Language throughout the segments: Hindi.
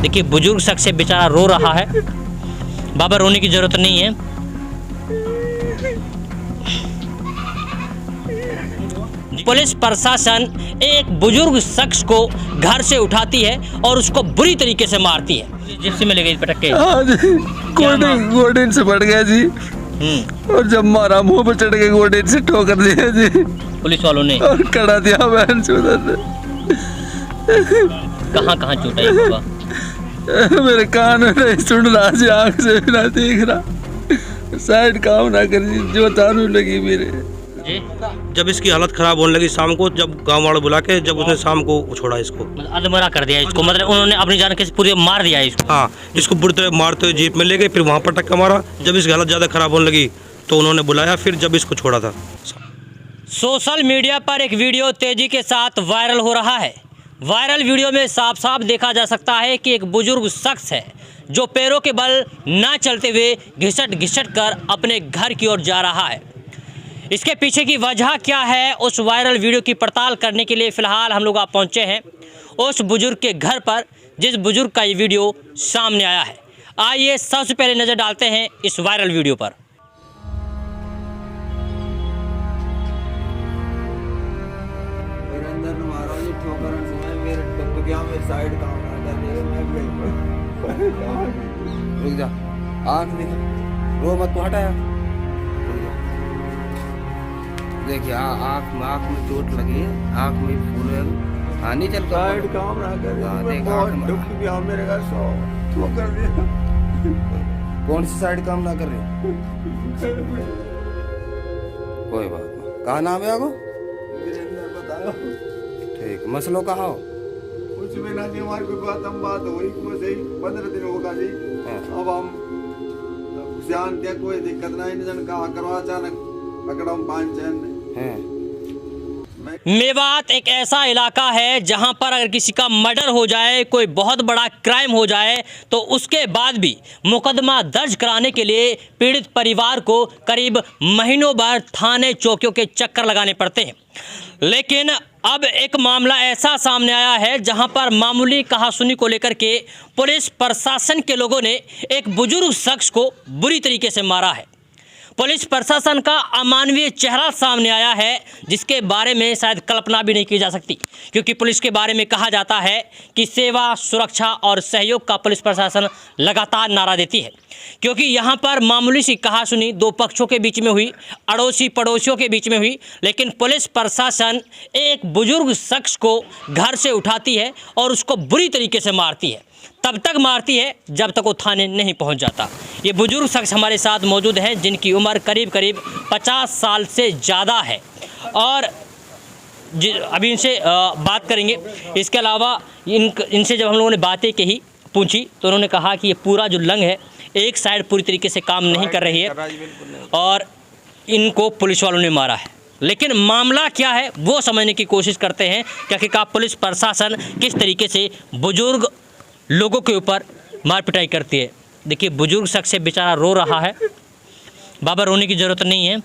देखिए बुजुर्ग शख्स बेचारा रो रहा है। बाबा रोने की जरूरत नहीं है। पुलिस प्रशासन एक बुजुर्ग शख्स को घर से उठाती है और उसको बुरी तरीके से मारती है। जिप्सी में ले गई पटक के। हाँ जी, गोडेन से पड़ गया जी। और जब मारा मुंह पर चढ़ के गोडेन से ठोकर दिया जी पुलिस वालों ने, और कड़ा दिया बहन चोदर ने। कहाँ चोट आई बाबा? मेरे कान में नहीं सुन रहा जी, आँख से भी ना देख रहा, साइड काम ना कर जी, जो तानू लगी मेरे जी। जब इसकी हालत खराब होने लगी शाम को, जब गांव वाले बुला के, जब उसने शाम को छोड़ा इसको, अधमरा कर दिया इसको, मतलब उन्होंने अपनी जान के पूरे मार दिया इसको। हाँ, इसको बुरी तरह मारते हुए जीप में ले गए, फिर वहाँ पर टक्का मारा। जब इसकी हालत ज़्यादा खराब होने लगी तो उन्होंने बुलाया, फिर जब इसको छोड़ा था। सोशल मीडिया पर एक वीडियो तेजी के साथ वायरल हो रहा है। वायरल वीडियो में साफ साफ देखा जा सकता है कि एक बुजुर्ग शख्स है जो पैरों के बल ना चलते हुए घिसट कर अपने घर की ओर जा रहा है। इसके पीछे की वजह क्या है, उस वायरल वीडियो की पड़ताल करने के लिए फ़िलहाल हम लोग आप पहुँचे हैं उस बुजुर्ग के घर पर जिस बुजुर्ग का ये वीडियो सामने आया है। आइए सबसे पहले नज़र डालते हैं इस वायरल वीडियो पर। साइड काम ना कर रही है, मैं रुक जा, आँख दिखा, रो मत, तू हटा यार। देखिए आँख में चोट लगी है, आँख में फूल है। हाँ नहीं चल, साइड काम ना कर रही है, बहुत दुख भी मेरे घर सो तो कर दिया। कौन सी साइड काम ना कर रही? कोई बात नहीं। कहाँ नाम है आपको? ठीक, मसलों कहाँ हो? कुछ में ना हमारी कोई बात हुई, कुछ 15 दिन होगा जी। अब हम ध्यान दिया, कोई दिक्कत नहीं, जन कहा करवा, अचानक पकड़ा हम 5 जन। मेवात एक ऐसा इलाका है जहां पर अगर किसी का मर्डर हो जाए, कोई बहुत बड़ा क्राइम हो जाए, तो उसके बाद भी मुकदमा दर्ज कराने के लिए पीड़ित परिवार को करीब महीनों भर थाने चौकियों के चक्कर लगाने पड़ते हैं। लेकिन अब एक मामला ऐसा सामने आया है जहां पर मामूली कहासुनी को लेकर के पुलिस प्रशासन के लोगों ने एक बुजुर्ग शख्स को बुरी तरीके से मारा है। पुलिस प्रशासन का अमानवीय चेहरा सामने आया है जिसके बारे में शायद कल्पना भी नहीं की जा सकती, क्योंकि पुलिस के बारे में कहा जाता है कि सेवा, सुरक्षा और सहयोग का पुलिस प्रशासन लगातार नारा देती है। क्योंकि यहाँ पर मामूली सी कहासुनी दो पक्षों के बीच में हुई, अड़ोसी पड़ोसियों के बीच में हुई, लेकिन पुलिस प्रशासन एक बुजुर्ग शख्स को घर से उठाती है और उसको बुरी तरीके से मारती है। तब तक मारती है जब तक वो थाने नहीं पहुंच जाता। ये बुजुर्ग शख्स हमारे साथ मौजूद हैं जिनकी उम्र करीब 50 साल से ज़्यादा है और अभी इनसे बात करेंगे। इसके अलावा इनसे जब हम लोगों ने बातें कही, पूछी, तो उन्होंने कहा कि ये पूरा जो लंग है एक साइड पूरी तरीके से काम नहीं कर रही है और इनको पुलिस वालों ने मारा है। लेकिन मामला क्या है वो समझने की कोशिश करते हैं कि आखिरकार पुलिस प्रशासन किस तरीके से बुजुर्ग लोगों के ऊपर मार पिटाई करती है। देखिए बुजुर्ग शख्स से बेचारा रो रहा है। बाबा रोने की ज़रूरत नहीं है।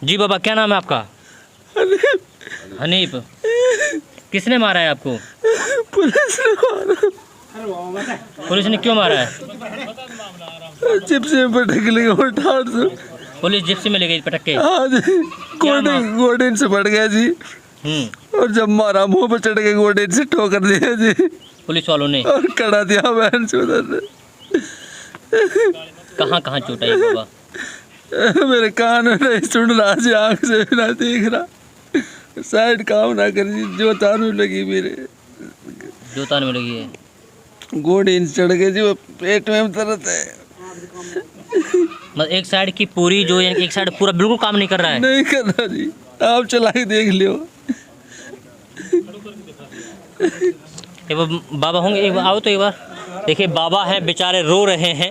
जी बाबा, क्या नाम है आपका? हनीफ। किसने मारा है आपको? पुलिस ने मारा। पुलिस ने क्यों मारा है? जिप्सी में पटक लगे और ठाड़ से। पुलिस जिप्सी में ले गई पटक के? हाँ जी, गोडेन से पड़ गया जी। और जब मारा मुंह पर चढ़ के गोडेन से ठोकर दिया जी पुलिस वालों ने, और कड़ा दिया बहन चोदर ने। कहाँ चोट आई बाबा? मेरे कान में नहीं सुन रहा जी, आँख से भी ना देख रहा, साइड काम ना कर जी, जो तानू लगी मेरे। जो तान में लगी है? गोडेन चढ़ गए जी, वो पेट में दर्द है। मतलब एक साइड की पूरी जो एक साइड पूरा बिल्कुल काम नहीं कर रहा है? नहीं कर रहा जी, आप चला के देख लियो। बाबा होंगे, एक बार आओ तो एक बार देखिए। बाबा हैं बेचारे, रो रहे हैं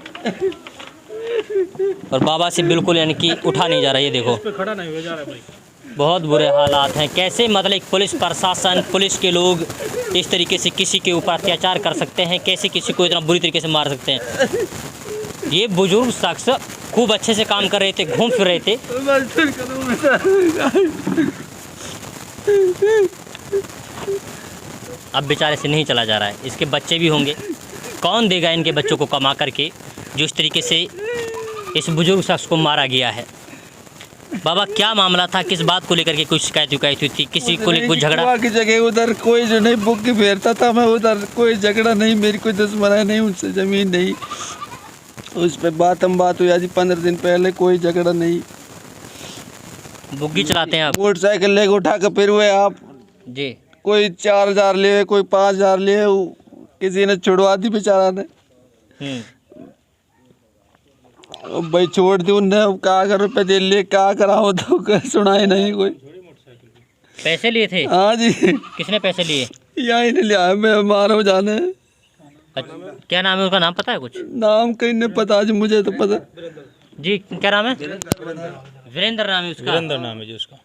और बाबा से बिल्कुल यानी कि उठा नहीं जा रहा है। ये देखो खड़ा नहीं हो जा रहा भाई, बहुत बुरे हालात हैं। कैसे मतलब एक पुलिस प्रशासन, पुलिस के लोग इस तरीके से किसी के ऊपर अत्याचार कर सकते हैं, कैसे किसी को इतना बुरी तरीके से मार सकते हैं। ये बुजुर्ग शख्स खूब अच्छे से काम कर रहे थे, घूम फिर रहे थे। अब बेचारे से नहीं चला जा रहा है। इसके बच्चे भी होंगे, कौन देगा इनके बच्चों को कमा करके, जो इस तरीके से इस बुजुर्ग शख्स को मारा गया है। बाबा क्या मामला था, किस बात को लेकर के कुछ शिकायत हुई थी, किसी को लेकर कुछ झगड़ा? की जगह उधर कोई जो नहीं बुक फेरता था मैं उधर, कोई झगड़ा नहीं, मेरी कोई दुश्मनी नहीं, उनसे जमीन नहीं, उस पे बात हुई आज 15 दिन पहले, कोई झगड़ा नहीं। बुग्गी चलाते हैं आप? मोटरसाइकिल लेके उठा कर फिर हुए आप जी। कोई 4000 लिए, कोई 5000 लिए, किसी ने छुड़वा दी बेचारा ने। भाई छोड़ दी उनने, क्या कर रुपये दे लिए, क्या करा हो तो सुनाए नहीं कोई। पैसे लिए थे? हाँ जी। किसने पैसे लिए? यही नहीं लिया, मैं मारो जाने। क्या नाम है उसका, नाम पता है कुछ? नाम कहीं नहीं पता जी, मुझे तो पता। जी क्या नाम है? वीरेंद्र नाम है उसका। वीरेंद्र नाम है जी उसका।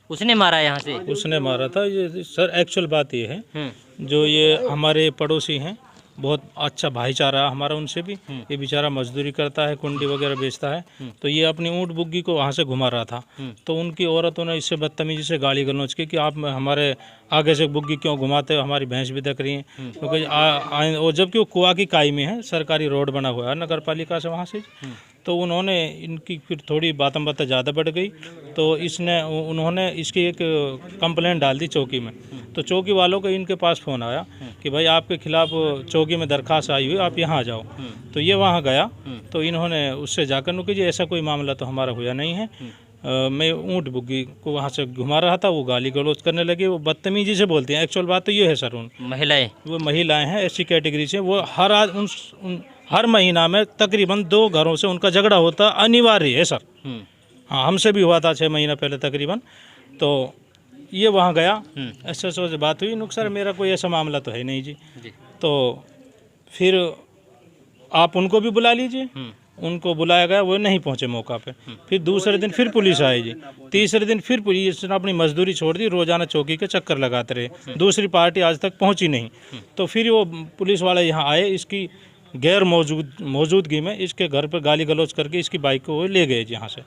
उसने मारा यहाँ से? उसने मारा था। ये सर एक्चुअल बात ये है, जो ये हमारे पड़ोसी हैं, बहुत अच्छा भाईचारा हमारा उनसे भी। ये बेचारा मजदूरी करता है, कुंडी वगैरह बेचता है, तो ये अपनी ऊँट बुग्गी को वहाँ से घुमा रहा था। तो उनकी औरतों ने इससे बदतमीजी से गाली गलौज की कि आप हमारे आगे से बुग्गी क्यों घुमाते हो, हमारी भैंस भी दक रही है। क्योंकि और जबकि वो कुआ की काई में है, सरकारी रोड बना हुआ है नगर पालिका से वहाँ से, तो उन्होंने इनकी फिर थोड़ी बातों ज़्यादा बढ़ गई, तो उन्होंने इसकी एक कंप्लेंट डाल दी चौकी में। तो चौकी वालों को इनके पास फ़ोन आया कि भाई आपके खिलाफ़ चौकी में दरख्वास्त आई हुई, आप यहाँ आ जाओ। तो ये वहाँ गया, तो इन्होंने उससे जाकर नुकी जी ऐसा कोई मामला तो हमारा हुआ नहीं है, मैं ऊँट बुग्गी को वहाँ से घुमा रहा था, वो गाली गलौज करने लगे, वो बदतमीजी से बोलते हैं। एक्चुअल बात तो ये है सर, वो महिलाएँ हैं ऐसी कैटेगरी से, वो हर महीना में तकरीबन 2 घरों से उनका झगड़ा होता अनिवार्य है सर। हाँ, हमसे भी हुआ था 6 महीना पहले तकरीबन। तो ये वहाँ गया, ऐसे से बात हुई, नुकसान मेरा कोई ऐसा मामला तो है नहीं जी। तो फिर आप उनको भी बुला लीजिए, उनको बुलाया गया, वो नहीं पहुँचे मौका पे। फिर दूसरे दिन फिर पुलिस आई जी, तीसरे दिन फिर पुलिस ने अपनी मजदूरी छोड़ दी, रोजाना चौकी के चक्कर लगाते रहे, दूसरी पार्टी आज तक पहुँची नहीं। तो फिर वो पुलिस वाले यहाँ आए, इसकी गैर मौजूदगी में इसके घर पर गाली गलौज करके इसकी बाइक को वो ले गए जी यहाँ से।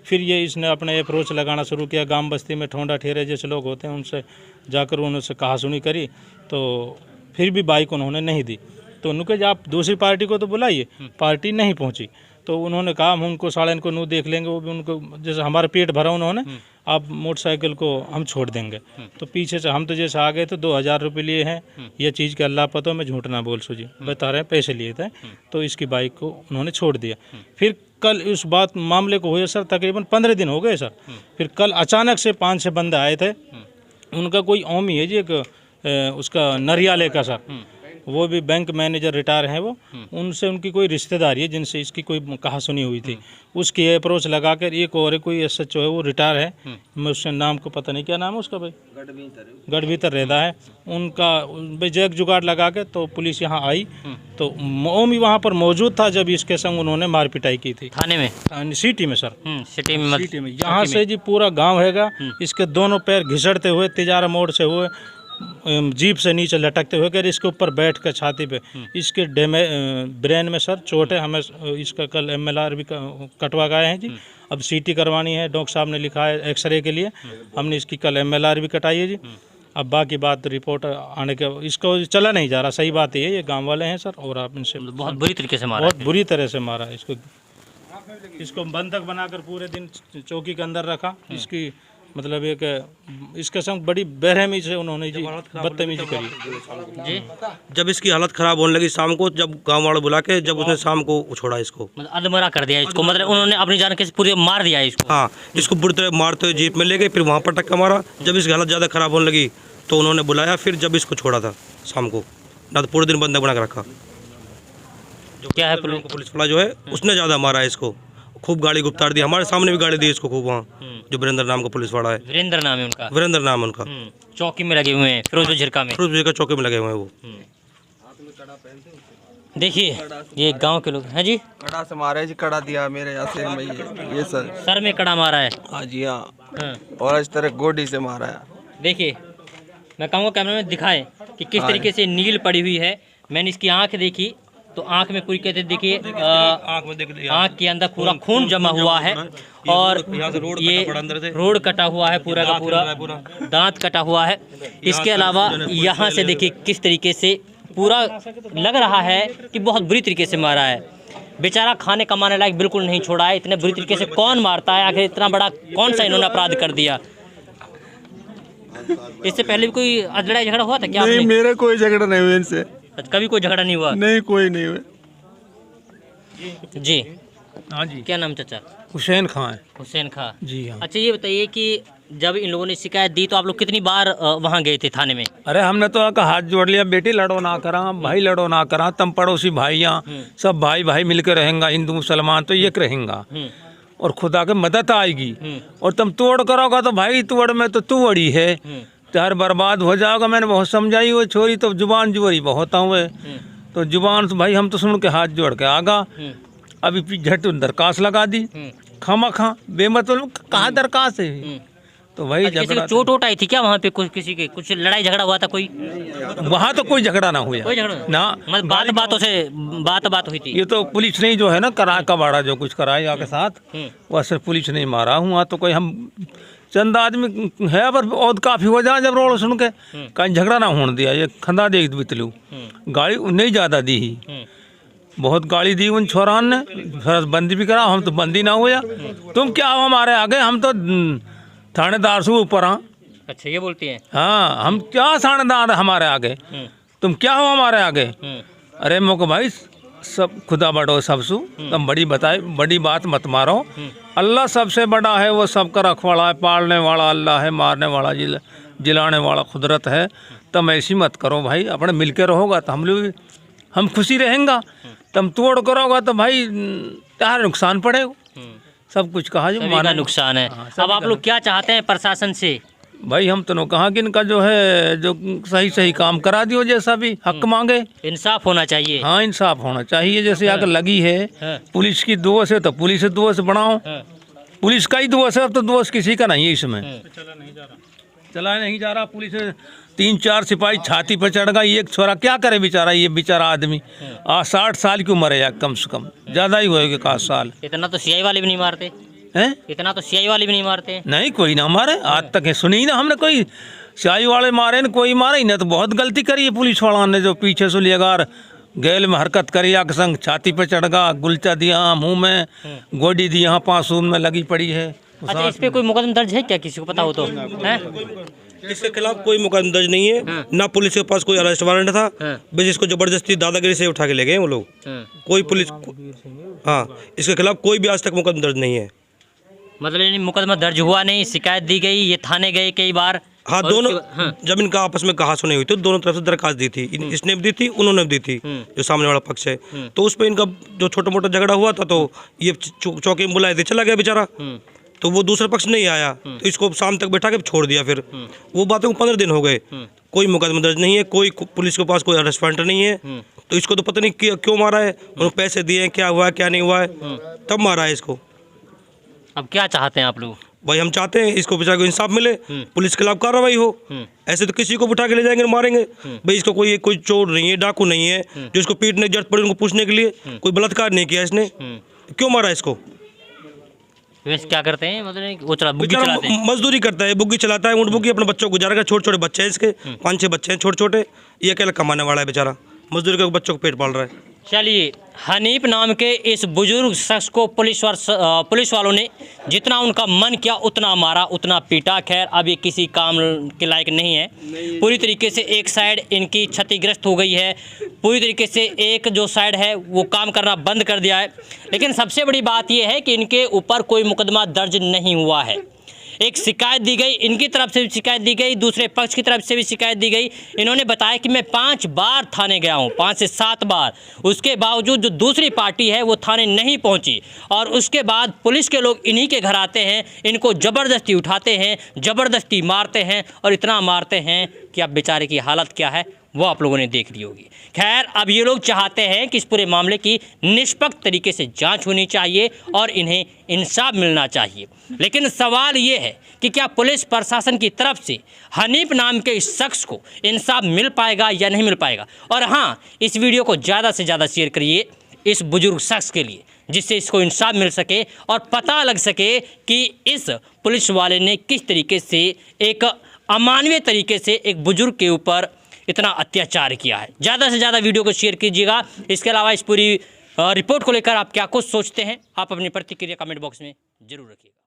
फिर ये इसने अपने अप्रोच लगाना शुरू किया, गांव बस्ती में ठोंडा ठेरे जैसे लोग होते हैं उनसे जाकर उनसे कहा सुनी करी, तो फिर भी बाइक उन्होंने नहीं दी। तो उन्होंने कहा आप दूसरी पार्टी को तो बुलाइए, पार्टी नहीं पहुंची। तो उन्होंने कहा हम उनको 9:30 देख लेंगे, वो भी उनको जैसे हमारा पेट भरा उन्होंने, आप मोटरसाइकिल को हम छोड़ देंगे। तो पीछे से हम तो जैसे आ गए तो 2000 रुपये लिए हैं, यह चीज़ के अल्लाह पता मैं झूठ ना बोल सूझी, बता रहे हैं पैसे लिए थे। तो इसकी बाइक को उन्होंने छोड़ दिया। फिर कल इस बात मामले को हुए सर तकरीबन 15 दिन हो गए सर। फिर कल अचानक से 5-6 बंदे आए थे, उनका कोई ओमी है जी एक उसका नरियाले का सर, वो भी बैंक मैनेजर रिटायर हैं वो, उनसे उनकी कोई रिश्तेदारी है जिनसे इसकी कोई कहा सुनी हुई थी। उसकी अप्रोच लगाकर एक और कोई SHO है, वो रिटायर है, मैं उससे नाम को पता नहीं क्या नाम है उसका भाई, गढ़भीतर रहता है उनका, भाई जैक जुगाड़ लगा के तो पुलिस यहाँ आई। तो ओमी वहाँ पर मौजूद था जब इसके संग उन्होंने मार पिटाई की थी। थाने में? सिटी में सर, सिटी में। सिटी में यहाँ से जी पूरा गाँव हैगा, इसके दोनों पैर घिसड़ते हुए तिजारा मोड़ से हुए जीप से नीचे लटकते हुए कर इसके ऊपर बैठ कर छाती पे इसके ब्रेन में सर चोट है। हमें इसका कल MLR भी कटवा गए हैं जी, अब CT करवानी है, डॉक्टर साहब ने लिखा है एक्सरे के लिए, हमने इसकी कल MLR भी कटाई है जी। अब बाकी बात रिपोर्ट आने के, इसको चला नहीं जा रहा, सही बात ये है, ये गाँव वाले हैं सर, और आप इनसे बहुत बुरी तरीके से मारा, बहुत बुरी तरह से मारा इसको बंधक बनाकर पूरे दिन चौकी के अंदर रखा। इसकी मतलब एक इसके संग बड़ी बेरहमी से उन्होंने जी बदतमीजी करी जी। जब इसकी हालत ख़राब होने लगी शाम को, जब गांव वाले बुला के जब उसने शाम को छोड़ा इसको, मतलब अधमरा कर दिया इसको, मतलब उन्होंने अपनी जान के पूरे मार दिया इसको। हाँ, इसको बुरी तरह मारते हुए जीप में ले गए, फिर वहाँ पर टक्का मारा। जब इसकी हालत ज़्यादा ख़राब होने लगी तो उन्होंने बुलाया, फिर जब इसको छोड़ा था शाम को, ना तो पूरे दिन बंधक बना के रखा। क्या है पुलिस वाला जो है उसने ज़्यादा मारा है इसको, खूब गाड़ी गुप्तार दी, हमारे सामने भी गाड़ी दी इसको खूब वहाँ, जो वीरेंद्र नाम का पुलिस वाला है। वीरेंद्र नाम है उनका? वीरेंद्र नाम है उनका। चौकी में लगे हुए हैं, फिरोजपुर झिरका में, फिरोजपुर झिरका चौकी में लगे हुए हैं वो। देखिए ये गांव के लोग हैं जी। कड़ा से मारा है जी, कड़ा दिया मेरे यहाँ सिर में, ये सर में कड़ा मारा है। हाँ जी हाँ, और इस तरह गोडी से मारा है। देखिए मैं कहूँगा कैमरा में दिखाएं कि किस तरीके से नील पड़ी हुई है। मैंने इसकी आंख देखी, तो आंख में पूरी कहते देखिए आँख में देख लिया, आंख के अंदर पूरा खून जमा हुआ है और यहाँ से रोड ये कटा पड़ा अंदर से। रोड कटा हुआ है पूरा का पूरा, दांत कटा हुआ है। इसके अलावा यहाँ से देखिए किस तरीके से पूरा लग रहा है कि बहुत बुरी तरीके से मारा है। बेचारा खाने कमाने लायक बिल्कुल नहीं छोड़ा है। इतने बुरी तरीके से कौन मारता है? आखिर इतना बड़ा कौन सा इन्होंने अपराध कर दिया? इससे पहले भी कोई लड़ाई झगड़ा हुआ था क्या नहीं, आपने? मेरा कोई झगड़ा नहीं हुआ इनसे, कभी कोई झगड़ा नहीं हुआ? नहीं कोई नहीं हुआ। जी हाँ जी, क्या नाम चाचा? हुसैन खां है। हुसैन खां। जी हाँ। अच्छा ये बताइए कि जब इन लोगों ने शिकायत दी तो आप लोग कितनी बार वहाँ गए थे थाने में? अरे हमने तो आका हाथ जोड़ लिया, बेटी लड़ो ना करा, भाई लड़ो ना करा, तुम पड़ोसी भाइयाँ सब भाई भाई मिलकर रहेंगा, हिंदू मुसलमान तो एक रहेंगा और खुदा की मदद आएगी। और तुम तोड़ करोगा तो भाई तोड़ में तो तू अड़ी है, चार बर्बाद हो जाओगा। मैंने बहुत समझाई, वो छोरी तो जुबान जुबरी बहुत हुए, तो जुबान तो भाई हम तो सुन के हाथ जोड़ के आगा। अभी झट दरखास्त लगा दी, खामा खा बेमतलब कहाँ दरखास्त है। तो भाई किसी को झगड़ा चोट वोट आई थी क्या वहाँ पे? कुछ किसी के कुछ लड़ाई झगड़ा हुआ था कोई? वहाँ तो कोई झगड़ा ना हुआ कोई झगड़ा ना, मतलब बात हुई थी? ये तो पुलिस ने जो है ना करा कबाड़ा जो कुछ कराया के साथ, वह सिर्फ पुलिस ने मारा हुआ। तो कोई हम चंद आदमी है पर और काफ़ी हो जाए जब रोड सुन के कहीं झगड़ा ना होने दिया। ये खंदा देख बितलू गाड़ी नहीं ज़्यादा दी ही, बहुत गाड़ी दी उन छोरान ने, फिर बंदी भी करा, हम तो बंदी ना हुआ। तुम क्या हो हमारे आगे, हम तो थानेदार से ऊपर हाँ। अच्छा ये बोलती हैं? हाँ, हम क्या थानेदार हमारे आगे, तुम क्या हो हमारे आगे। अरे मोको भाई सब खुदा बड़ो सबसु, तुम बड़ी बात मत मारो। अल्लाह सबसे बड़ा है, वो सबका रखवाला है, पालने वाला अल्लाह है, मारने वाला जिलाने वाला कुदरत है। तुम ऐसी मत करो भाई, अपने मिल के रहोगा तो हम खुशी रहेंगे। तुम तोड़ करोगा तो भाई तुम्हारा नुकसान पड़ेगा। सब कुछ कहा जो सभी का नुकसान है। अब आप लोग क्या चाहते हैं प्रशासन से? भाई हम तो कहा कि इनका जो है जो सही काम करा दियो, जैसा भी हक मांगे। इंसाफ होना चाहिए। हाँ इंसाफ होना चाहिए। जैसे आकर लगी है पुलिस की दोष है तो पुलिस से दोष बनाओ, पुलिस का ही दोष है, अब तो दोष किसी का नहीं है इसमें। चला नहीं जा रहा, पुलिस 3-4 सिपाही छाती पर चढ़ गई, एक छोरा क्या करे बेचारा, ये बेचारा आदमी 60 साल की उम्र है या कम से कम, ज़्यादा ही होएगा 1 साल। इतना तो सीआई वाले भी नहीं मारते हैं? इतना तो सीआई वाले भी नहीं मारते? नहीं कोई ना मारे, आज तक है सुनी ना हमने कोई सियाई वाले मारे न कोई मारे ही ना। तो बहुत गलती करी है पुलिस वाला ने, जो पीछे से लेगार गैल में हरकत करी, आग संग छाती पे चढ़ गा, गुलचा दिया मुंह में, गोडी दी यहाँ पासून में लगी पड़ी है। अच्छा इस पे कोई मुकदमा दर्ज है क्या, किसी को पता हो तो? हैं? इसके खिलाफ कोई मुकदमा दर्ज नहीं है, ना पुलिस के पास कोई अरेस्ट वारंट था, बस इसको जबरदस्ती दादागिरी से उठा के ले गए वो लोग। कोई पुलिस हाँ इसके खिलाफ कोई भी आज तक मुकदमा दर्ज नहीं है। मतलब यानी मुकदमा दर्ज हुआ नहीं, शिकायत दी गई, ये थाने गए कई बार। हाँ दोनों जब इनका आपस में कहा सुनी हुई तो दोनों तरफ से दरखास्त दी थी, इसने भी दी थी उन्होंने भी दी थी, जो सामने वाला पक्ष है। तो उस पर इनका जो छोटा मोटा झगड़ा हुआ था तो ये चौकी में बुलाए थे, चला गया बेचारा। तो वो दूसरा पक्ष नहीं आया तो इसको शाम तक बैठा के छोड़ दिया। फिर वो बातों को 15 दिन हो गए, कोई मुकदमा दर्ज नहीं है, कोई पुलिस के पास कोई अरेस्ट वारंट नहीं है। तो इसको तो पता नहीं क्यों मारा है, उन्होंने पैसे दिए हैं, क्या हुआ है क्या नहीं हुआ है, तब मारा है इसको। अब क्या चाहते हैं आप लोग? भाई हम चाहते हैं इसको बेचारे को इंसाफ मिले, पुलिस के खिलाफ कार्रवाई हो। ऐसे तो किसी को उठा के ले जाएंगे मारेंगे। भाई इसको कोई चोर नहीं है, डाकू नहीं है जो इसको पीटने की जरूरत पड़ी उनको पूछने के लिए, कोई बलात्कार नहीं किया इसने, क्यों मारा इसको? वैसे क्या करते हैं मतलब वो बुग्गी चलाते हैं? मजदूरी करता है, बुग्गी चलाता है, ऊँट बुग्गी अपने बच्चों को गुजारेगा। छोटे छोटे बच्चे हैं इसके, 5-6 बच्चे हैं छोटे छोटे, ये अकेला कमाने वाला है बेचारा, मजदूरी करके बच्चों को पेट पाल रहा है। चलिए हनीफ नाम के इस बुजुर्ग शख्स को पुलिस वालों ने जितना उनका मन किया उतना मारा, उतना पीटा। खैर अब ये किसी काम के लायक नहीं है। पूरी तरीके से एक साइड इनकी क्षतिग्रस्त हो गई है, पूरी तरीके से एक जो साइड है वो काम करना बंद कर दिया है। लेकिन सबसे बड़ी बात यह है कि इनके ऊपर कोई मुकदमा दर्ज नहीं हुआ है। एक शिकायत दी गई, इनकी तरफ से भी शिकायत दी गई, दूसरे पक्ष की तरफ से भी शिकायत दी गई। इन्होंने बताया कि मैं 5 बार थाने गया हूँ, 5 से 7 बार, उसके बावजूद जो दूसरी पार्टी है वो थाने नहीं पहुँची। और उसके बाद पुलिस के लोग इन्हीं के घर आते हैं, इनको ज़बरदस्ती उठाते हैं, ज़बरदस्ती मारते हैं और इतना मारते हैं कि अब बेचारे की हालत क्या है वो आप लोगों ने देख ली होगी। खैर, अब ये लोग चाहते हैं कि इस पूरे मामले की निष्पक्ष तरीके से जांच होनी चाहिए और इन्हें इंसाफ मिलना चाहिए। लेकिन सवाल ये है कि क्या पुलिस प्रशासन की तरफ से हनीफ नाम के इस शख्स को इंसाफ मिल पाएगा या नहीं मिल पाएगा। और हाँ, इस वीडियो को ज़्यादा से ज़्यादा शेयर करिए इस बुजुर्ग शख्स के लिए, जिससे इसको इंसाफ मिल सके और पता लग सके कि इस पुलिस वाले ने किस तरीके से एक अमानवीय तरीके से एक बुजुर्ग के ऊपर इतना अत्याचार किया है। ज़्यादा से ज़्यादा वीडियो को शेयर कीजिएगा। इसके अलावा इस पूरी रिपोर्ट को लेकर आप क्या कुछ सोचते हैं, आप अपनी प्रतिक्रिया कमेंट बॉक्स में ज़रूर रखिएगा।